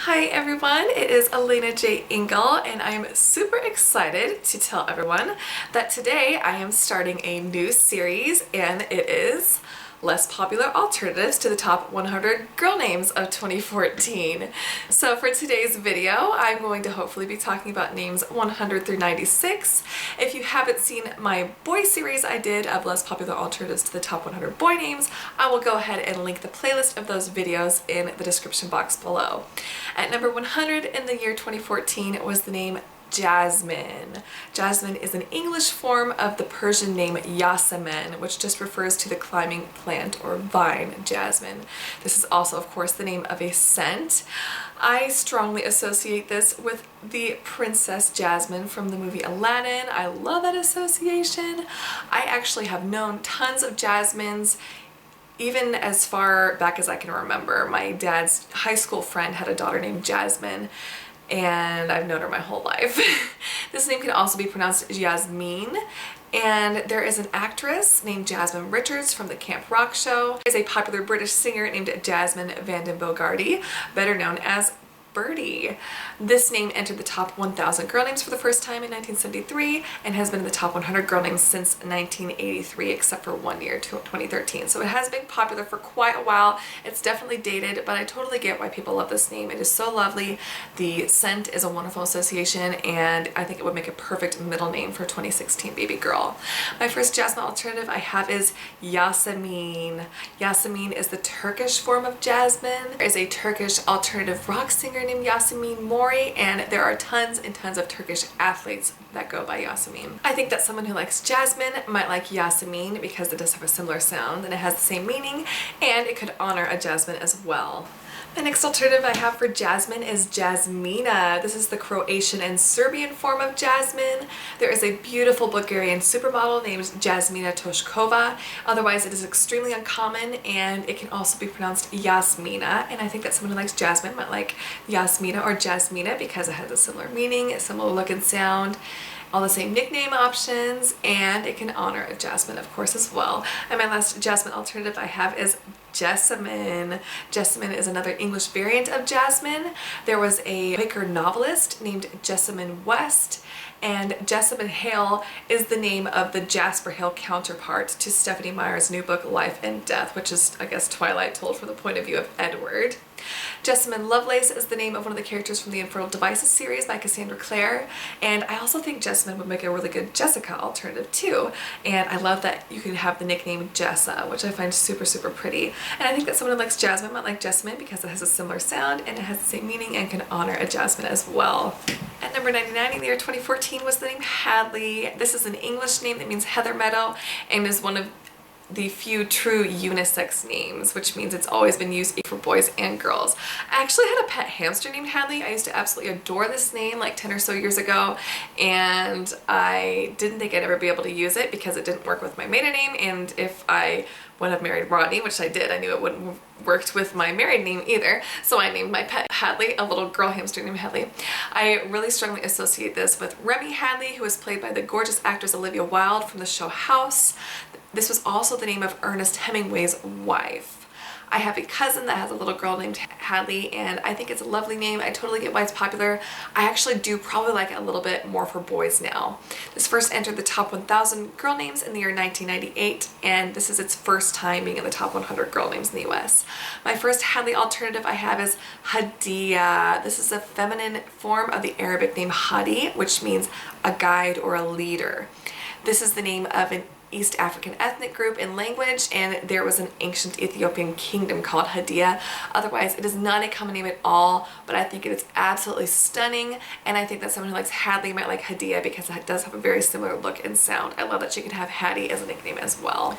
Hi everyone, it is alenajingle and I'm super excited to tell everyone that today I am starting a new series and it is less popular alternatives to the top 100 girl names of 2014. So for today's video, I'm going to hopefully be talking about names 100 through 96. If you haven't seen my boy series I did of less popular alternatives to the top 100 boy names, I will go ahead and link the playlist of those videos in the description box below. At number 100 in the year 2014 was the name Jasmine. Jasmine is an English form of the Persian name Jessamine, which just refers to the climbing plant or vine jasmine. This is also, of course, the name of a scent. I strongly associate this with the Princess Jasmine from the movie Aladdin. I love that association. I actually have known tons of Jasmines even as far back as I can remember. My dad's high school friend had a daughter named Jasmine, and I've known her my whole life. This name can also be pronounced Jasmine, and there is an actress named Jasmine Richards from the Camp Rock show. There's a popular British singer named Jasmine Van den Bogarde, better known as Birdie. This name entered the top 1,000 girl names for the first time in 1973 and has been in the top 100 girl names since 1983, except for 1 year, 2013. So it has been popular for quite a while. It's definitely dated, but I totally get why people love this name. It is so lovely. The scent is a wonderful association, and I think it would make a perfect middle name for 2016 baby girl. My first Jasmine alternative I have is Jessamine. Jessamine is the Turkish form of Jasmine. There is a Turkish alternative rock singer named Yassamine Mori, and there are tons and tons of Turkish athletes that go by Yassamine. I think that someone who likes Jasmine might like Jessamine because it does have a similar sound and it has the same meaning, and it could honor a jasmine as well. The next alternative I have for Jasmine is Jasmina. This is the Croatian and Serbian form of Jasmine. There is a beautiful Bulgarian supermodel named Jasmina Toshkova. Otherwise, it is extremely uncommon, and it can also be pronounced Jasmina. And I think that someone who likes Jasmine might like Jasmina or Jasmina because it has a similar meaning, a similar look and sound, all the same nickname options, and it can honor a jasmine, of course, as well. And my last Jasmine alternative I have is Jessamine. Jessamine is another English variant of Jasmine. There was a Quaker novelist named Jessamine West, and Jessamine Hale is the name of the Jasper Hale counterpart to Stephanie Meyer's new book Life and Death, which is, I guess, Twilight told from the point of view of Edward. Jessamine Lovelace is the name of one of the characters from the Infernal Devices series by Cassandra Clare, and I also think Jessamine would make a really good Jessica alternative too, and I love that you can have the nickname Yassa, which I find super pretty, and I think that someone who likes Jasmine might like Jessamine because it has a similar sound and it has the same meaning and can honor a jasmine as well. At number 99 in the year 2014 was the name Hadley. This is an English name that means heather meadow and is one of the few true unisex names, which means it's always been used for boys and girls. I actually had a pet hamster named Hadley. I used to absolutely adore this name like 10 or so years ago, and I didn't think I'd ever be able to use it because it didn't work with my maiden name, and if I would have married Rodney, which I did, I knew it wouldn't have worked with my married name either, so I named my pet Hadley, a little girl hamster named Hadley. I really strongly associate this with Remy Hadley, who was played by the gorgeous actress Olivia Wilde from the show House. This was also the name of Ernest Hemingway's wife. I have a cousin that has a little girl named Hadley, and I think it's a lovely name. I totally get why it's popular. I actually do probably like it a little bit more for boys now. This first entered the top 1,000 girl names in the year 1998, and this is its first time being in the top 100 girl names in the US. My first Hadley alternative I have is Hadiyah. This is a feminine form of the Arabic name Hadi, which means a guide or a leader. This is the name of an East African ethnic group and language, and there was an ancient Ethiopian kingdom called Hadiyah. Otherwise, it is not a common name at all, but I think it is absolutely stunning, and I think that someone who likes Hadley might like Hadiyah because it does have a very similar look and sound. I love that she can have Hattie as a nickname as well.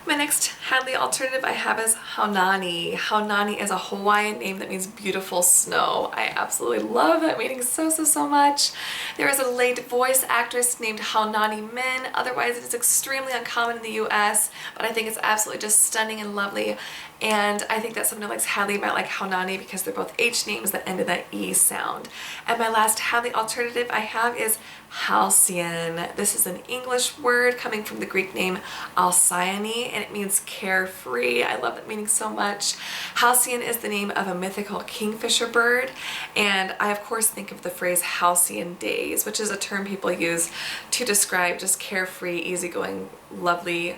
My next Hadley alternative I have is Haunani. Haunani is a Hawaiian name that means beautiful snow. I absolutely love that meaning so much. There is a late voice actress named Haunani Min. Otherwise, it is extremely uncommon in the US, but I think it's absolutely just stunning and lovely. And I think that someone who likes Hadley might like Haunani because they're both H names that end in that E sound. And my last Hadley alternative I have is Halcyon. This is an English word coming from the Greek name Alcyone, and it means carefree. I love that meaning so much. Halcyon is the name of a mythical kingfisher bird, and I of course think of the phrase halcyon days, which is a term people use to describe just carefree, easygoing, lovely,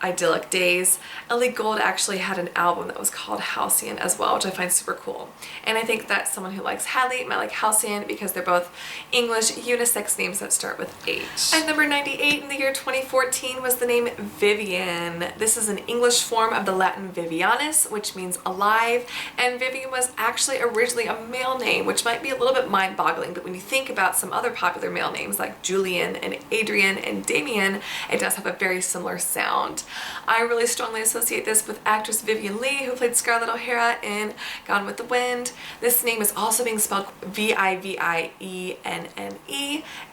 idyllic days. Ellie Gold actually had an album that was called Halcyon as well, which I find super cool. And I think that someone who likes Hadley might like Halcyon because they're both English unisex names that start with H. At number 98 in the year 2014 was the name Vivian. This is an English form of the Latin Vivianus, which means alive, and Vivian was actually originally a male name, which might be a little bit mind-boggling, but when you think about some other popular male names like Julian and Adrian and Damien, it does have a very similar sound. I really strongly associate this with actress Vivian Leigh, who played Scarlett O'Hara in Gone with the Wind. This name is also being spelled Vivienne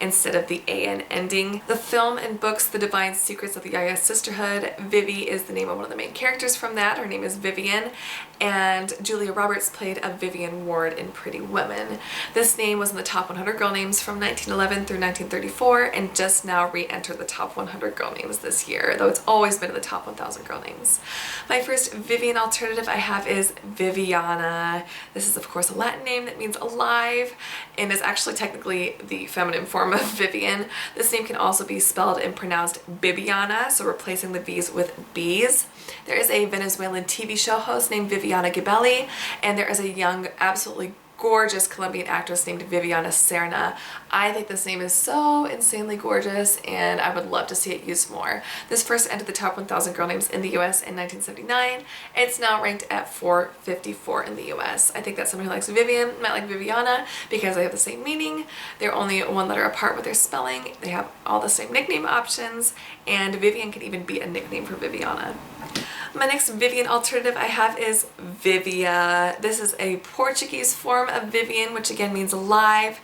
instead of the AN ending. The film and books The Divine Secrets of the Yaya Sisterhood, Vivi is the name of one of the main characters from that. Her name is Vivian, and Julia Roberts played a Vivian Ward in Pretty Women. This name was in the top 100 girl names from 1911 through 1934 and just now re-entered the top 100 girl names this year, though it's always been in the top 1,000 girl names. My first Vivian alternative I have is Viviana. This is of course a Latin name that means alive and is actually technically the feminine form of Vivian. This name can also be spelled and pronounced Bibiana, so replacing the V's with B's. There is a Venezuelan TV show host named Viviana Gibelli, and there is a young, absolutely gorgeous Colombian actress named Viviana Serna. I think this name is so insanely gorgeous and I would love to see it used more. This first entered the top 1,000 girl names in the US in 1979. It's now ranked at 454 in the US. I think that someone who likes Vivian might like Viviana because they have the same meaning. They're only one letter apart with their spelling. They have all the same nickname options, and Vivian can even be a nickname for Viviana. My next Vivian alternative I have is Vivia. This is a Portuguese form of Vivian, which again means alive.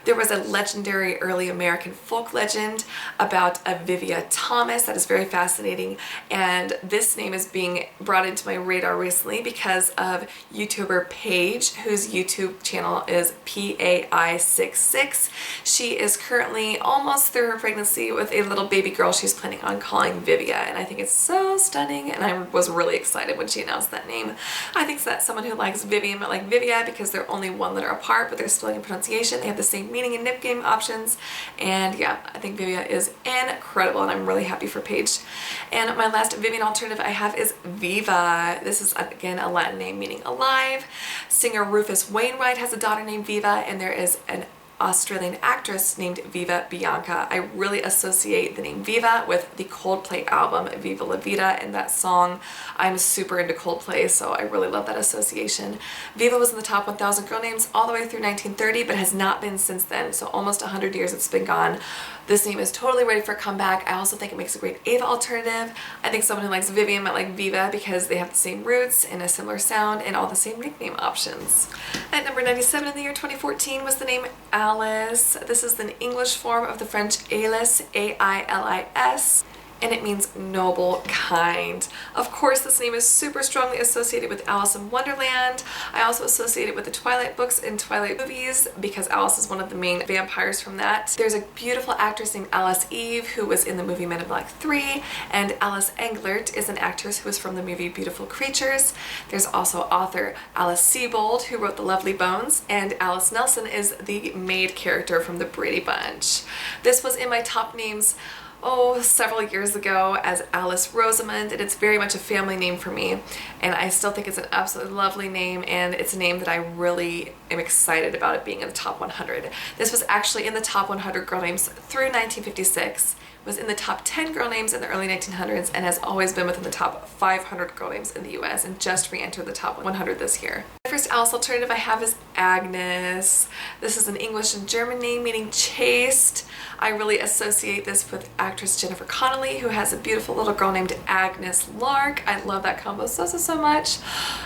There was a legendary early American folk legend about a Vivia Thomas that is very fascinating, and this name is being brought into my radar recently because of YouTuber Paige, whose YouTube channel is PAI66. She is currently almost through her pregnancy with a little baby girl she's planning on calling Vivia, and I think it's so stunning, and I was really excited when she announced that name. I think that someone who likes Vivian might like Vivia because they're only one letter apart, but they're spelling and pronunciation. They have the same meaning and nickname options, and yeah, I think Vivia is incredible, and I'm really happy for Paige. And my last Vivian alternative I have is Viva. This is again a Latin name meaning alive. Singer Rufus Wainwright has a daughter named Viva, and there is an Australian actress named Viva Bianca. I really associate the name Viva with the Coldplay album Viva La Vida and that song. I'm super into Coldplay, so I really love that association. Viva was in the top 1,000 girl names all the way through 1930, but has not been since then, so almost 100 years it's been gone. This name is totally ready for a comeback. I also think it makes a great Ava alternative. I think someone who likes Vivian might like Viva because they have the same roots and a similar sound and all the same nickname options. At number 97 in the year 2014 was the name Alice. This is an English form of the French Alice, A-I-L-I-S. And it means noble, kind. Of course, this name is super strongly associated with Alice in Wonderland. I also associate it with the Twilight books and Twilight movies because Alice is one of the main vampires from that. There's a beautiful actress named Alice Eve who was in the movie Men in Black 3, and Alice Englert is an actress who was from the movie Beautiful Creatures. There's also author Alice Sebold who wrote The Lovely Bones, and Alice Nelson is the maid character from the Brady Bunch. This was in my top names several years ago as Alice Rosamond, and it's very much a family name for me, and I still think it's an absolutely lovely name, and it's a name that I really am excited about it being in the top 100. This was actually in the top 100 girl names through 1956, was in the top 10 girl names in the early 1900s, and has always been within the top 500 girl names in the US, and just re-entered the top 100 this year. The first Alice alternative I have is Agnes. This is an English and German name meaning chaste. I really associate this with actress Jennifer Connelly, who has a beautiful little girl named Agnes Lark. I love that combo so much.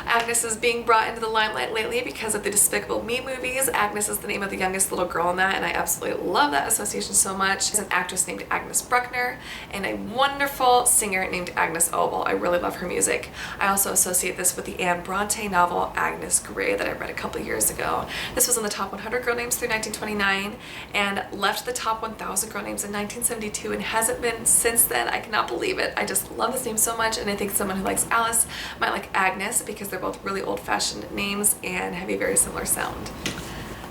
Agnes is being brought into the limelight lately because of the Despicable Despicable Me movies. Agnes is the name of the youngest little girl in that, and I absolutely love that association so much. She's an actress named Agnes Bruckner and a wonderful singer named Agnes Obel. I really love her music. I also associate this with the Anne Bronte novel Agnes Grey that I read a couple years ago. This was in the top 100 girl names through 1929 and left the top 1000 girl names in 1972 and hasn't been since then. I cannot believe it. I just love this name so much, and I think someone who likes Alice might like Agnes because they're both really old-fashioned names and have a very similar sound.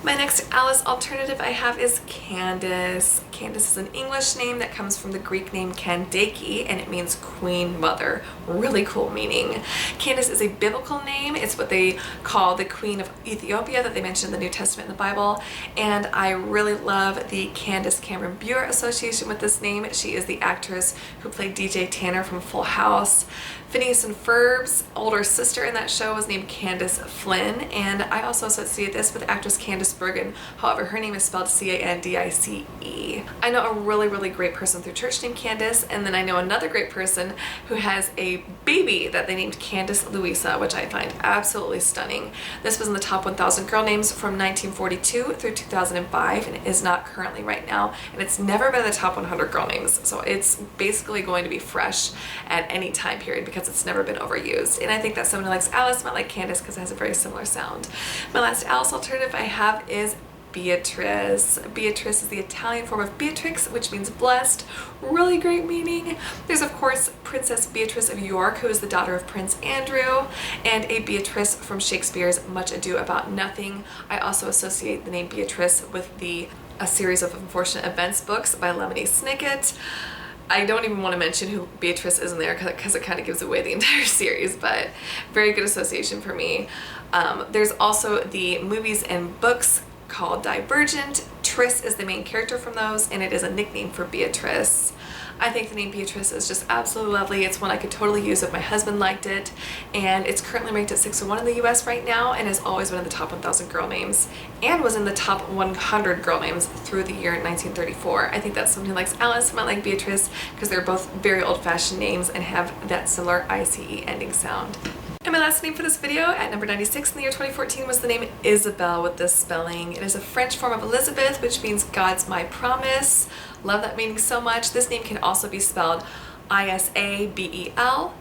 My next Alice alternative I have is Candice. Candice is an English name that comes from the Greek name Kandake, and it means Queen Mother. Really cool meaning. Candice is a biblical name. It's what they call the Queen of Ethiopia that they mention in the New Testament in the Bible, and I really love the Candice Cameron Bure association with this name. She is the actress who played DJ Tanner from Full House. Phineas and Ferb's older sister in that show was named Candice Flynn, and I also associate this with actress Candice Bergen. However, her name is spelled C-A-N-D-I-C-E. I know a really great person through church named Candice, and then I know another great person who has a baby that they named Candice Louisa, which I find absolutely stunning. This was in the top 1000 girl names from 1942 through 2005, and it is not currently right now, and it's never been in the top 100 girl names, so it's basically going to be fresh at any time period because it's never been overused. And I think that someone who likes Alice might like Candice because it has a very similar sound. My last Alice alternative I have is Beatrice. Beatrice is the Italian form of Beatrix, which means blessed. Really great meaning. There's of course Princess Beatrice of York, who is the daughter of Prince Andrew, and a Beatrice from Shakespeare's Much Ado About Nothing. I also associate the name Beatrice with A Series of Unfortunate Events books by Lemony Snicket. I don't even want to mention who Beatrice is in there because it kind of gives away the entire series, but very good association for me. There's also the movies and books called Divergent. Tris is the main character from those, and it is a nickname for Beatrice. I think the name Beatrice is just absolutely lovely. It's one I could totally use if my husband liked it, and it's currently ranked at 601 in the US right now and has always been in the top 1000 girl names and was in the top 100 girl names through the year 1934. I think that's someone who likes Alice might like Beatrice because they're both very old-fashioned names and have that similar ICE ending sound. And my last name for this video, at number 96 in the year 2014, was the name Isabelle with this spelling. It is a French form of Elizabeth, which means God's my promise. Love that meaning so much. This name can also be spelled I-S-A-B-E-L,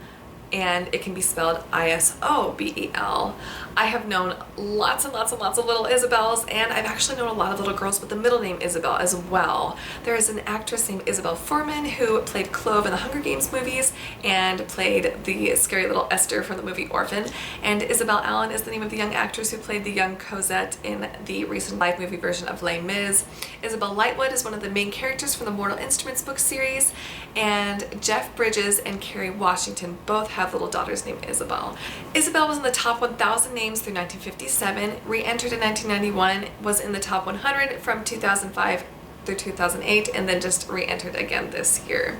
and it can be spelled I-S-O-B-E-L. I have known lots and lots of little Isabelles, and I've actually known a lot of little girls with the middle name Isabelle as well. There is an actress named Isabelle Fuhrman who played Clove in the Hunger Games movies and played the scary little Esther from the movie Orphan, and Isabelle Allen is the name of the young actress who played the young Cosette in the recent live movie version of Les Mis. Isabelle Lightwood is one of the main characters from the Mortal Instruments book series, and Jeff Bridges and Kerry Washington both have little daughters named Isabelle. Isabelle was in the top 1000 names through 1957, re-entered in 1991, was in the top 100 from 2005 through 2008, and then just re-entered again this year.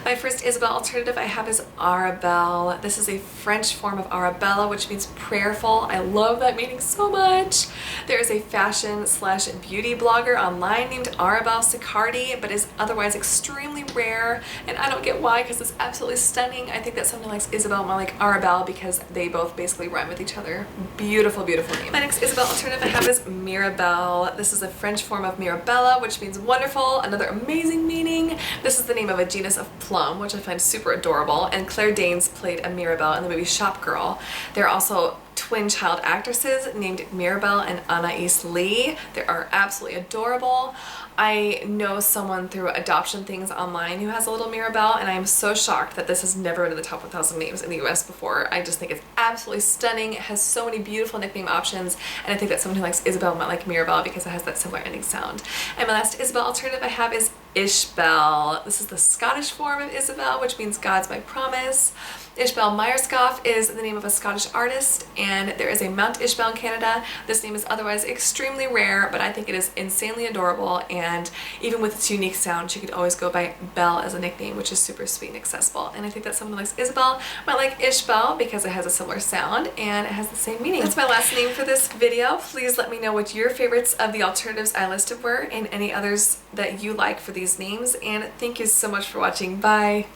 My first Isabelle alternative I have is Arabelle. This is a French form of Arabella, which means prayerful. I love that meaning so much. There is a fashion/beauty blogger online named Arabelle Sicardi, but is otherwise extremely rare, and I don't get why because it's absolutely stunning. I think that someone likes Isabelle might like Arabelle because they both basically rhyme with each other. Beautiful, beautiful name. My next Isabelle alternative I have is Mirabelle. This is a French form of Mirabella, which means wonderful, another amazing meaning. This is the name of a genus of plum, which I find super adorable, and Claire Danes played a Mirabelle in the movie Shop Girl. There are also twin child actresses named Mirabelle and Anais Lee. They are absolutely adorable. I know someone through adoption things online who has a little Mirabelle, and I am so shocked that this has never been in the top 1000 names in the US before. I just think it's absolutely stunning. It has so many beautiful nickname options, and I think that someone who likes Isabelle might like Mirabelle because it has that similar ending sound. And my last Isabelle alternative I have is Ishbel. This is the Scottish form of Isabelle, which means God's my promise. Ishbel Myerscough is the name of a Scottish artist, and there is a Mount Ishbel in Canada. This name is otherwise extremely rare, but I think it is insanely adorable, and even with its unique sound, she could always go by Belle as a nickname, which is super sweet and accessible. And I think that someone who likes Isabelle might like Ishbel because it has a similar sound and it has the same meaning. That's my last name for this video. Please let me know what your favorites of the alternatives I listed were and any others that you like for these names, and thank you so much for watching. Bye!